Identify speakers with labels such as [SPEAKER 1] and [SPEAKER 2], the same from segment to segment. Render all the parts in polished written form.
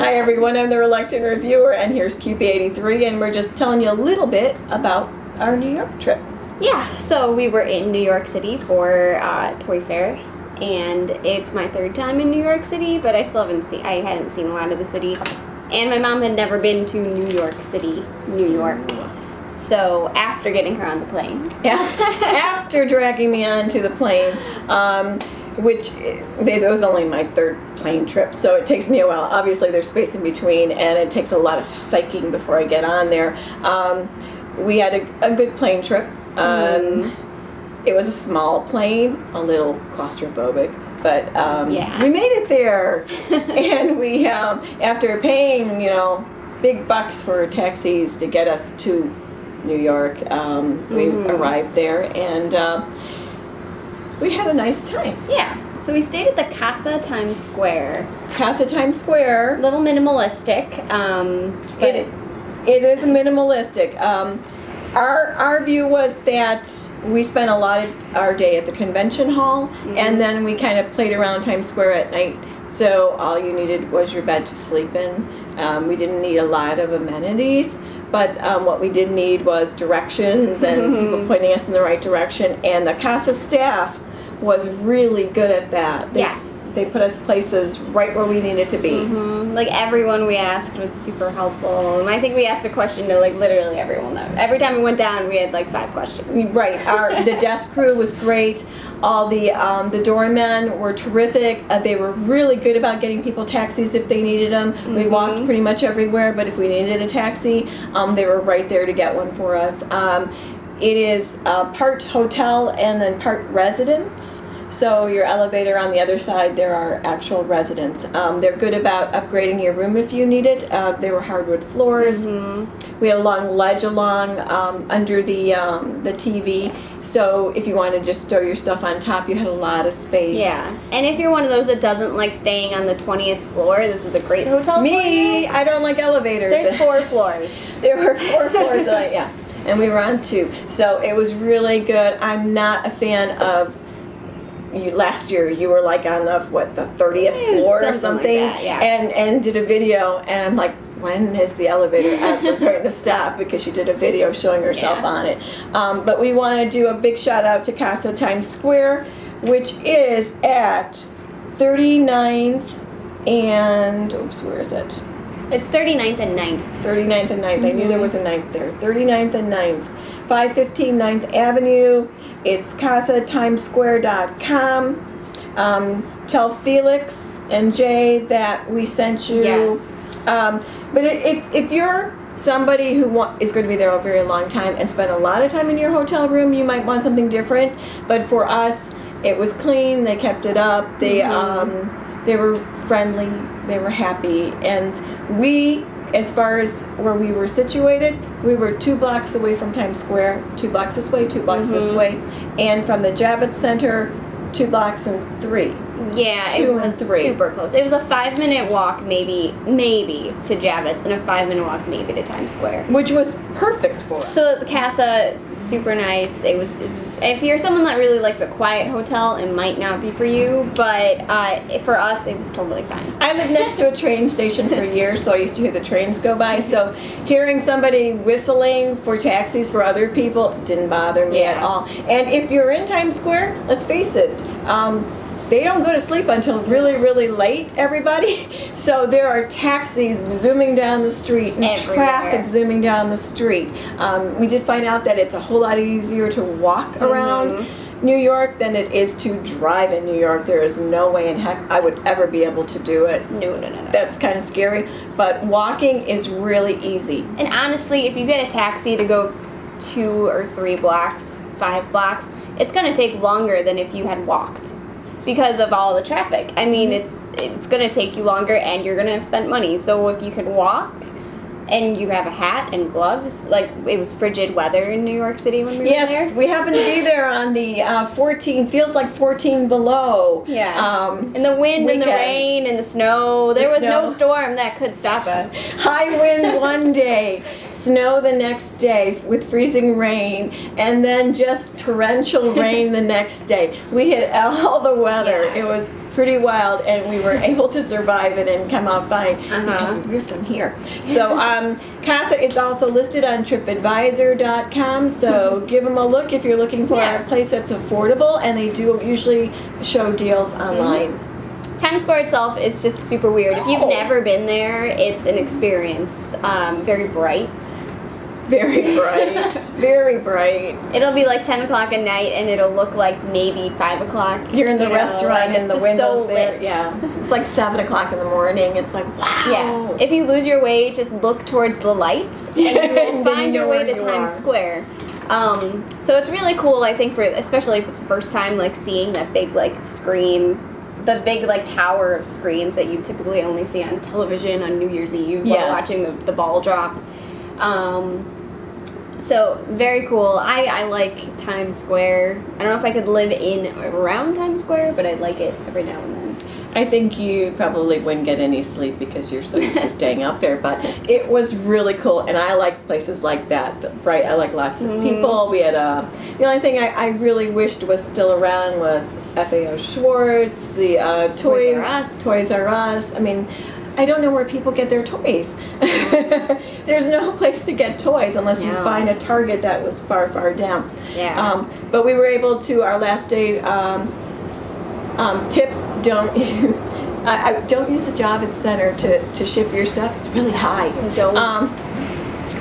[SPEAKER 1] Hi everyone, I'm the Reluctant Reviewer, and here's QP83, and we're just telling you a little bit about our New York trip.
[SPEAKER 2] Yeah, so we were in New York City for Toy Fair, and it's my third time in New York City, but I hadn't seen a lot of the city, and my mom had never been to New York City, New York. So after getting her on the plane,
[SPEAKER 1] after dragging me onto the plane, which it was only my third plane trip, so it takes me a while. Obviously there's space in between, and it takes a lot of psyching before I get on there. We had a good plane trip. It was a small plane, a little claustrophobic, but we made it there. And we, after paying, big bucks for taxis to get us to New York, we arrived there, and we had a nice time.
[SPEAKER 2] Yeah. So we stayed at the Casa Times Square.
[SPEAKER 1] Casa Times Square.
[SPEAKER 2] A little minimalistic. But
[SPEAKER 1] it is minimalistic. Our view was that we spent a lot of our day at the convention hall, and then we kind of played around Times Square at night. So all you needed was your bed to sleep in. We didn't need a lot of amenities. But what we did need was directions and people pointing us in the right direction. And the Casa staff was really good at that. They put us places right where we needed to be.
[SPEAKER 2] Like everyone we asked was super helpful. And I think we asked a question to like literally everyone. Every time we went down, we had like 5 questions.
[SPEAKER 1] Right. The desk crew was great. All the doormen were terrific. They were really good about getting people taxis if they needed them. We walked pretty much everywhere, but if we needed a taxi, they were right there to get one for us. It is part hotel and then part residence. So your elevator on the other side, there are actual residents. They're good about upgrading your room if you need it. They were hardwood floors. We had a long ledge along under the TV. So if you want to just store your stuff on top, you had a lot of space.
[SPEAKER 2] Yeah. And if you're one of those that doesn't like staying on the 20th floor, this is a great hotel for you.
[SPEAKER 1] I don't like elevators.
[SPEAKER 2] There's 4 floors.
[SPEAKER 1] There were 4 floors, yeah. And we were on 2. So it was really good. I'm not a fan of... last year you were like on the 30th floor or something,
[SPEAKER 2] like that, yeah.
[SPEAKER 1] and did a video, and I'm like, when is the elevator ever going to stop? Because she did a video showing herself on it. But we want to do a big shout out to Casa Times Square, which is at 39th and where is it?
[SPEAKER 2] It's 39th and 9th.
[SPEAKER 1] 39th and 9th. I knew there was a 9th there. 39th and 9th. 515 9th Avenue. It's CasaTimesSquare.com. Tell Felix and Jay that we sent you.
[SPEAKER 2] Yes.
[SPEAKER 1] But if you're somebody who is going to be there a very long time and spend a lot of time in your hotel room, you might want something different. But for us, it was clean. They kept it up. They were friendly. They were happy. And we, as far as where we were situated, we were 2 blocks away from Times Square, 2 blocks this way, 2 blocks this way, and from the Javits Center, 2 blocks and 3.
[SPEAKER 2] Yeah,
[SPEAKER 1] 2
[SPEAKER 2] it was
[SPEAKER 1] and 3.
[SPEAKER 2] super close. It was a 5-minute walk, maybe to Javits, and a 5-minute walk maybe to Times Square,
[SPEAKER 1] which was perfect for us.
[SPEAKER 2] So the Casa, super nice. If you're someone that really likes a quiet hotel, it might not be for you, but for us, it was totally fine.
[SPEAKER 1] I lived next to a train station for years, so I used to hear the trains go by. So hearing somebody whistling for taxis for other people didn't bother me at all. And if you're in Times Square, let's face it, they don't go to sleep until really, really late, everybody. So there are taxis zooming down the street and traffic zooming down the street. We did find out that it's a whole lot easier to walk around New York than it is to drive in New York. There is no way in heck I would ever be able to do it.
[SPEAKER 2] No.
[SPEAKER 1] That's kind of scary. But walking is really easy.
[SPEAKER 2] And honestly, if you get a taxi to go 2 or 3 blocks, 5 blocks, it's going to take longer than if you had walked, because of all the traffic. I mean, it's going to take you longer, and you're going to have spent money. So if you could walk, and you have a hat and gloves, like it was frigid weather in New York City when we were there.
[SPEAKER 1] Yes, we happened to be there on the 14, feels like 14 below.
[SPEAKER 2] Yeah. And the wind and the rain and the snow. There was no storm that could stop us.
[SPEAKER 1] High wind one day. snow the next day with freezing rain, and then just torrential rain the next day. We had all the weather.
[SPEAKER 2] Yeah.
[SPEAKER 1] It was pretty wild, and we were able to survive it and come out fine because we're from here. So Casa is also listed on TripAdvisor.com, so give them a look if you're looking for a place that's affordable, and they do usually show deals online.
[SPEAKER 2] Times Square itself is just super weird. If you've never been there, it's an experience. Very bright.
[SPEAKER 1] Very bright. Very bright.
[SPEAKER 2] It'll be like 10 o'clock at night, and it'll look like maybe 5 o'clock.
[SPEAKER 1] You're in the restaurant, and the windows
[SPEAKER 2] so
[SPEAKER 1] there.
[SPEAKER 2] lit.
[SPEAKER 1] Yeah. It's like 7 o'clock in the morning. It's like, wow.
[SPEAKER 2] Yeah. If you lose your way, just look towards the lights, and you will find your way to Times Square. So it's really cool, I think, for especially if it's the first time, like, seeing that big, like, screen, the big, like, tower of screens that you typically only see on television on New Year's Eve while watching the ball drop. So very cool. I like Times Square. I don't know if I could live in or around Times Square, but I'd like it every now and then.
[SPEAKER 1] I think you probably wouldn't get any sleep because you're so used to staying up there, but it was really cool, and I like places like that. Right, I like lots of people. We had the only thing I really wished was still around was FAO Schwartz, the
[SPEAKER 2] Toys R Us.
[SPEAKER 1] Toys R Us. I mean, I don't know where people get their toys. There's no place to get toys unless you find a Target that was far, far down.
[SPEAKER 2] Yeah.
[SPEAKER 1] But we were able to, our last day, tips, don't use the Javits Center to ship your stuff. It's really high.
[SPEAKER 2] Don't.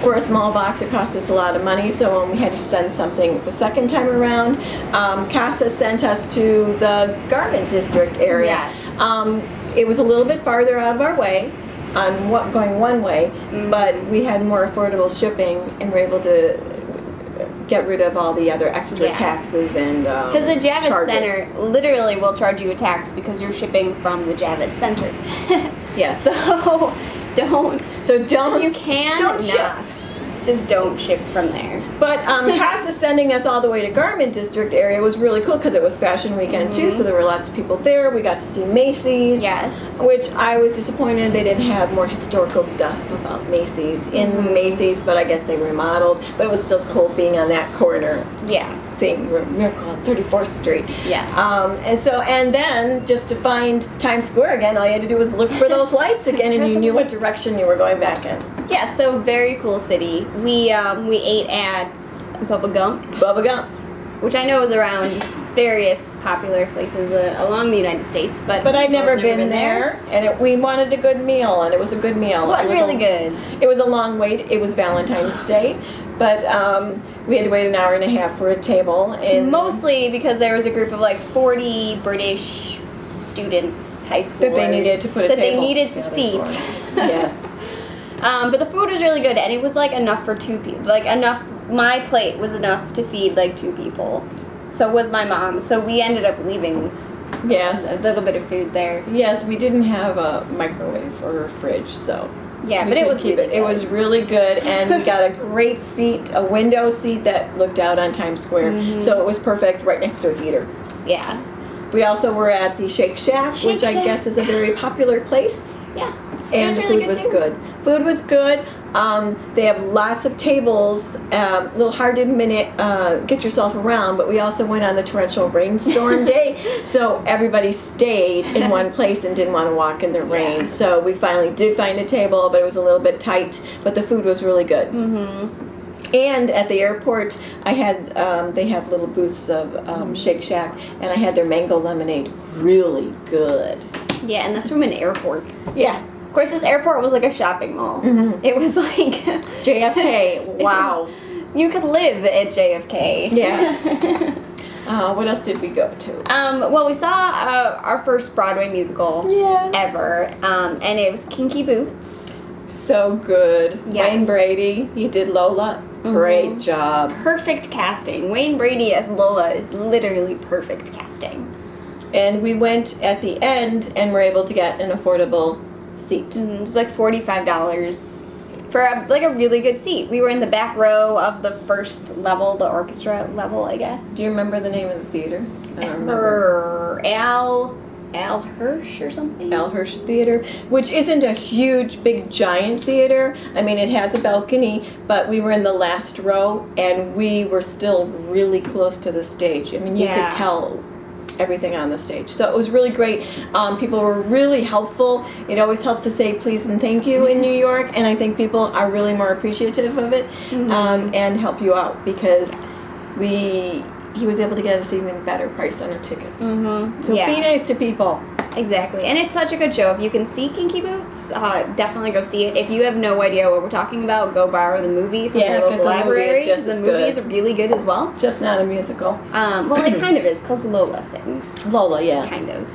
[SPEAKER 1] For a small box, it cost us a lot of money, so when we had to send something the second time around, Casa sent us to the Garment District area.
[SPEAKER 2] Yes.
[SPEAKER 1] It was a little bit farther out of our way, going one way, but we had more affordable shipping and were able to get rid of all the other extra taxes and
[SPEAKER 2] because the Javits
[SPEAKER 1] charges.
[SPEAKER 2] Center literally will charge you a tax because you're shipping from the Javits Center.
[SPEAKER 1] Yes.
[SPEAKER 2] So don't. You
[SPEAKER 1] don't ship.
[SPEAKER 2] Just don't ship from there.
[SPEAKER 1] But Casa sending us all the way to Garment District area was really cool because it was Fashion Weekend too, so there were lots of people there. We got to see Macy's.
[SPEAKER 2] Yes.
[SPEAKER 1] Which I was disappointed they didn't have more historical stuff about Macy's in Macy's, but I guess they remodeled. But it was still cool being on that corner.
[SPEAKER 2] Yeah.
[SPEAKER 1] Seeing Miracle on 34th Street.
[SPEAKER 2] Yes.
[SPEAKER 1] And then just to find Times Square again, all you had to do was look for those lights again, and you knew what direction you were going back in.
[SPEAKER 2] Yeah. So very cool city. We ate at Bubba Gump, which I know is around various popular places along the United States, but
[SPEAKER 1] I'd never been there, and we wanted a good meal, and it was a good meal.
[SPEAKER 2] It was really good.
[SPEAKER 1] It was a long wait. It was Valentine's Day, but we had to wait an hour and a half for a table, and
[SPEAKER 2] mostly because there was a group of like 40 British students, high schoolers,
[SPEAKER 1] that they needed to put a
[SPEAKER 2] that
[SPEAKER 1] table
[SPEAKER 2] they needed to seat.
[SPEAKER 1] Yes.
[SPEAKER 2] But the food was really good, and it was like enough for 2 people. Like enough. My plate was enough to feed like 2 people. So was my mom. So we ended up leaving a little bit of food there.
[SPEAKER 1] Yes, we didn't have a microwave or a fridge, so
[SPEAKER 2] yeah, but it was really good.
[SPEAKER 1] It was really good, and we got a great seat, a window seat that looked out on Times Square. So it was perfect, right next to a heater.
[SPEAKER 2] Yeah.
[SPEAKER 1] We also were at the Shake Shack, which I guess is a very popular place.
[SPEAKER 2] Yeah.
[SPEAKER 1] And the food was good. Food was good. They have lots of tables, a little hard to get yourself around, but we also went on the torrential rainstorm day, so everybody stayed in one place and didn't want to walk in the rain. So we finally did find a table, but it was a little bit tight, but the food was really good. And at the airport, I had they have little booths of Shake Shack, and I had their mango lemonade. Really good.
[SPEAKER 2] Yeah, and that's from an airport.
[SPEAKER 1] Yeah.
[SPEAKER 2] Of course, this airport was like a shopping mall. It was like
[SPEAKER 1] JFK. Wow.
[SPEAKER 2] You could live at JFK.
[SPEAKER 1] Yeah. What else did we go to?
[SPEAKER 2] Well, we saw our first Broadway musical ever, and it was Kinky Boots.
[SPEAKER 1] So good.
[SPEAKER 2] Yes.
[SPEAKER 1] Wayne Brady, he did Lola. Great job.
[SPEAKER 2] Perfect casting. Wayne Brady as Lola is literally perfect casting.
[SPEAKER 1] And we went at the end and were able to get an affordable seat.
[SPEAKER 2] It was like $45 for a really good seat. We were in the back row of the first level, the orchestra level, I guess.
[SPEAKER 1] Do you remember the name of the theater? I don't
[SPEAKER 2] remember. Al Hirsch or something.
[SPEAKER 1] Al Hirsch Theater, which isn't a huge, big, giant theater. I mean, it has a balcony, but we were in the last row, and we were still really close to the stage. I mean, you could tell everything on the stage. So it was really great. People were really helpful. It always helps to say please and thank you in New York, and I think people are really more appreciative of it and help you out because he was able to get us even better price on a ticket. So be nice to people.
[SPEAKER 2] Exactly. And it's such a good show. If you can see Kinky Boots, definitely go see it. If you have no idea what we're talking about, go borrow the movie from your local library. The movie is really good as well.
[SPEAKER 1] Just not a musical.
[SPEAKER 2] Well, it kind of is, because Lola sings.
[SPEAKER 1] Lola, yeah.
[SPEAKER 2] Kind of.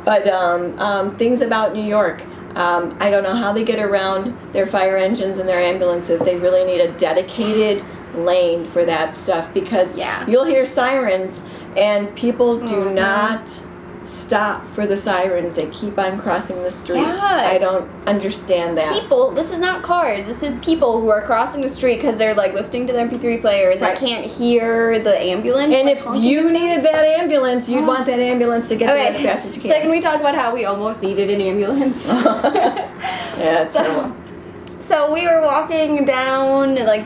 [SPEAKER 1] But things about New York. I don't know how they get around their fire engines and their ambulances. They really need a dedicated lane for that stuff because you'll hear sirens and people do not stop for the sirens. They keep on crossing the street. I don't understand that.
[SPEAKER 2] People, this is not cars. This is people who are crossing the street because they're like listening to the MP3 player and they can't hear the ambulance.
[SPEAKER 1] And if you needed that ambulance, you'd want that ambulance to get there as fast as you can.
[SPEAKER 2] So can we talk about how we almost needed an ambulance?
[SPEAKER 1] Yeah, it's terrible.
[SPEAKER 2] So we were walking down like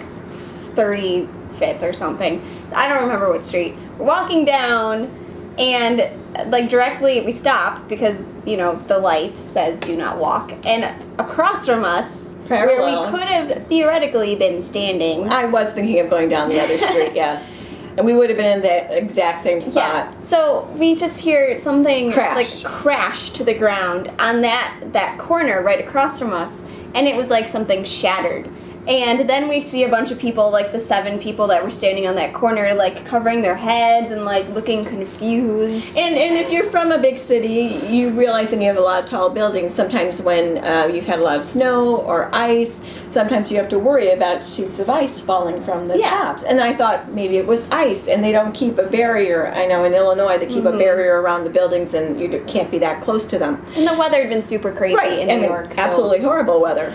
[SPEAKER 2] 35th or something. I don't remember what street. We're walking down and like directly we stop because, you know, the light says do not walk. And across from us, where we could have theoretically been standing.
[SPEAKER 1] I was thinking of going down the other street, yes. And we would have been in the exact same spot.
[SPEAKER 2] Yeah. So we just hear something like crash to the ground on that corner right across from us. And it was like something shattered. And then we see a bunch of people, like the 7 people that were standing on that corner, like covering their heads and like looking confused.
[SPEAKER 1] And if you're from a big city, you realize, and you have a lot of tall buildings, sometimes when you've had a lot of snow or ice, sometimes you have to worry about sheets of ice falling from the tops. And I thought maybe it was ice, and they don't keep a barrier. I know in Illinois they keep a barrier around the buildings, and you can't be that close to them.
[SPEAKER 2] And the weather had been super crazy in New York.
[SPEAKER 1] Absolutely horrible weather.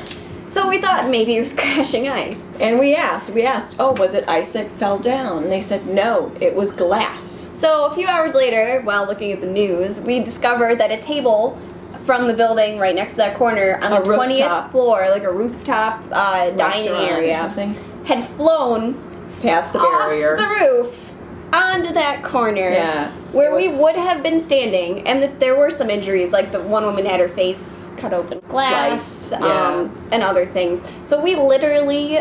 [SPEAKER 2] So we thought maybe it was crashing ice.
[SPEAKER 1] And we asked, oh, was it ice that fell down? And they said, no, it was glass.
[SPEAKER 2] So a few hours later, while looking at the news, we discovered that a table from the building right next to that corner on the 20th floor, like a rooftop dining area, had flown
[SPEAKER 1] past the barrier,
[SPEAKER 2] off the roof, onto that corner where we would have been standing. And there were some injuries, like the one woman had her face cut open, glass, and other things. So we literally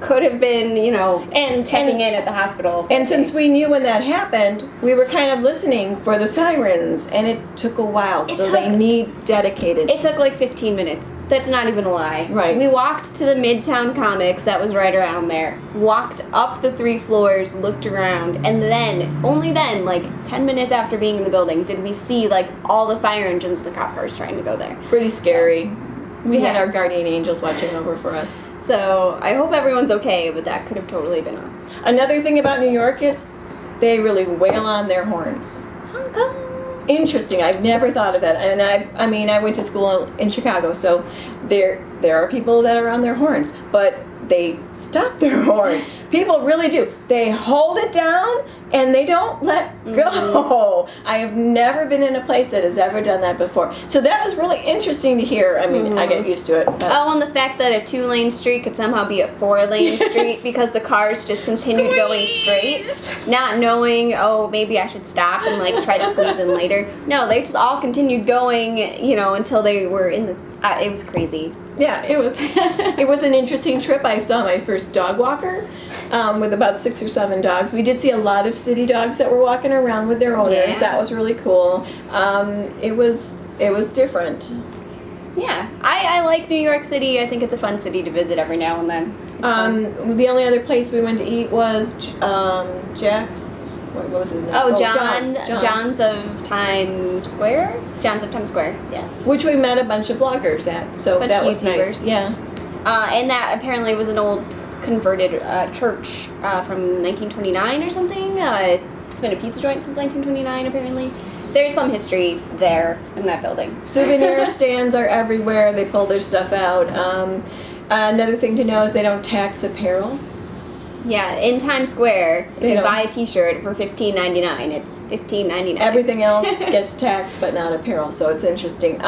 [SPEAKER 2] could have been, you know, checking in at the hospital.
[SPEAKER 1] And since we knew when that happened, we were kind of listening for the sirens, and it took a while. They need dedicated.
[SPEAKER 2] It took like 15 minutes. That's not even a lie.
[SPEAKER 1] Right.
[SPEAKER 2] We walked to the Midtown Comics that was right around there, walked up the 3 floors, looked around, and then, only then, like 10 minutes after being in the building, did we see like all the fire engines and the cop cars trying to go there.
[SPEAKER 1] Pretty scary. We had our guardian angels watching over for us.
[SPEAKER 2] So I hope everyone's okay, but that could have totally been us.
[SPEAKER 1] Another thing about New York is they really wail on their horns. Interesting. I've never thought of that. And I went to school in Chicago, so there are people that are on their horns, but they stop their horn. People really do. They hold it down and they don't let go. I have never been in a place that has ever done that before. So that was really interesting to hear. I mean, I get used to it.
[SPEAKER 2] Oh, and the fact that a 2-lane street could somehow be a 4-lane street because the cars just continued going straight, not knowing, oh, maybe I should stop and like try to squeeze in later. No, they just all continued going, you know, until they were in the, it was crazy.
[SPEAKER 1] Yeah, it was an interesting trip. I saw my first dog walker with about 6 or 7 dogs. We did see a lot of city dogs that were walking around with their owners. Yeah. That was really cool. It was different.
[SPEAKER 2] Yeah, I like New York City. I think it's a fun city to visit every now and then.
[SPEAKER 1] The only other place we went to eat was Jack's. What was his name?
[SPEAKER 2] Oh, John's of Times Square? John's of Times Square, yes.
[SPEAKER 1] Which we met a bunch of bloggers at, so that was nice. Yeah.
[SPEAKER 2] And that apparently was an old converted church from 1929 or something. It's been a pizza joint since 1929, apparently. There's some history there in that building.
[SPEAKER 1] Souvenir stands are everywhere. They pull their stuff out. Another thing to know is they don't tax apparel.
[SPEAKER 2] Yeah, in Times Square, if
[SPEAKER 1] You
[SPEAKER 2] you
[SPEAKER 1] know.
[SPEAKER 2] buy a T-shirt for $15.99, it's $15.99.
[SPEAKER 1] Everything else gets taxed, but not apparel, so it's interesting.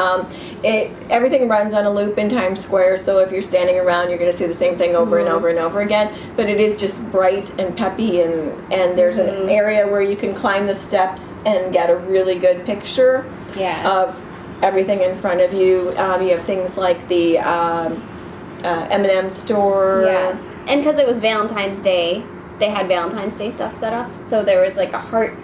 [SPEAKER 1] Everything runs on a loop in Times Square, so if you're standing around, you're going to see the same thing over and over and over again. But it is just bright and peppy, and there's an area where you can climb the steps and get a really good picture of everything in front of you. You have things like the M&M store.
[SPEAKER 2] Yes, and because it was Valentine's Day, they had Valentine's Day stuff set up. So there was like a heart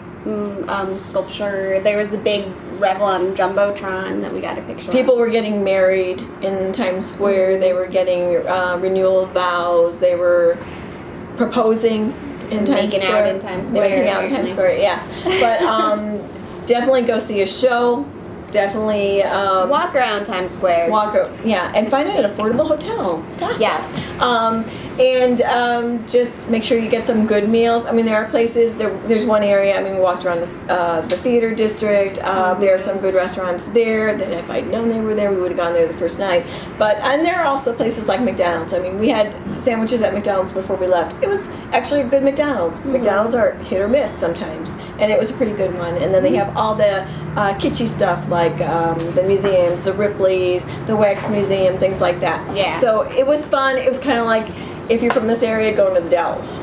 [SPEAKER 2] sculpture. There was a big Revlon Jumbotron that we got a picture of.
[SPEAKER 1] People were getting married in Times Square. They were getting renewal of vows. They were proposing in Times Square.
[SPEAKER 2] Making out in Times Square.
[SPEAKER 1] Making out in Times Square, yeah. But definitely go see a show. Definitely
[SPEAKER 2] walk around Times Square.
[SPEAKER 1] And find an affordable hotel. Gossip.
[SPEAKER 2] Yes.
[SPEAKER 1] And just make sure you get some good meals. I mean, there are places. There's one area. I mean, we walked around the theater district. There are some good restaurants there. That if I'd known they were there, we would have gone there the first night. And there are also places like McDonald's. I mean, we had sandwiches at McDonald's before we left. It was actually a good McDonald's. McDonald's are hit or miss sometimes, and it was a pretty good one. And then they have all the kitschy stuff like the museums, the Ripley's, the Wax Museum, things like that.
[SPEAKER 2] Yeah.
[SPEAKER 1] So it was fun. It was kind of like, if you're from this area, going to the Dells.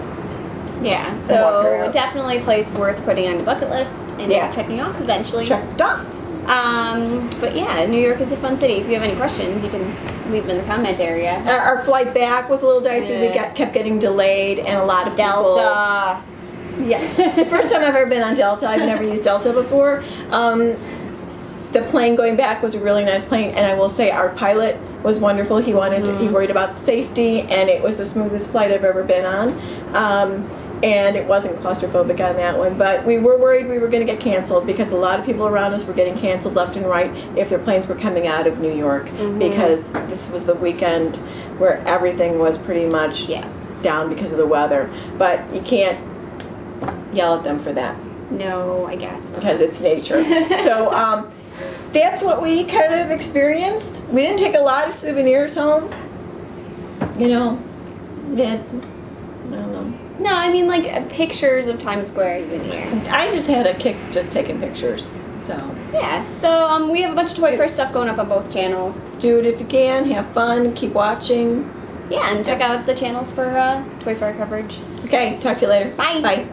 [SPEAKER 2] Yeah, so definitely a place worth putting on your bucket list and checking off eventually.
[SPEAKER 1] Checked off.
[SPEAKER 2] But yeah, New York is a fun city. If you have any questions, you can leave them in the comment area.
[SPEAKER 1] Our flight back was a little dicey. We kept getting delayed, and a lot of people...
[SPEAKER 2] Delta.
[SPEAKER 1] Yeah. First time I've ever been on Delta. I've never used Delta before. The plane going back was a really nice plane, and I will say our pilot was wonderful. He worried about safety, and it was the smoothest flight I've ever been on. And it wasn't claustrophobic on that one, but we were worried we were going to get canceled because a lot of people around us were getting canceled left and right if their planes were coming out of New York, because this was the weekend where everything was pretty much down because of the weather. But you can't yell at them for that.
[SPEAKER 2] No, I guess.
[SPEAKER 1] Because it's nature. So that's what we kind of experienced. We didn't take a lot of souvenirs home. You know, I don't know.
[SPEAKER 2] No, I mean like pictures of Times Square.
[SPEAKER 1] I just had a kick just taking pictures. So
[SPEAKER 2] yeah. So we have a bunch of Toy Fair stuff going up on both channels.
[SPEAKER 1] Do it if you can. Have fun. Keep watching.
[SPEAKER 2] Yeah, and check out the channels for Toy Fair coverage.
[SPEAKER 1] Okay. Talk to you later.
[SPEAKER 2] Bye.
[SPEAKER 1] Bye.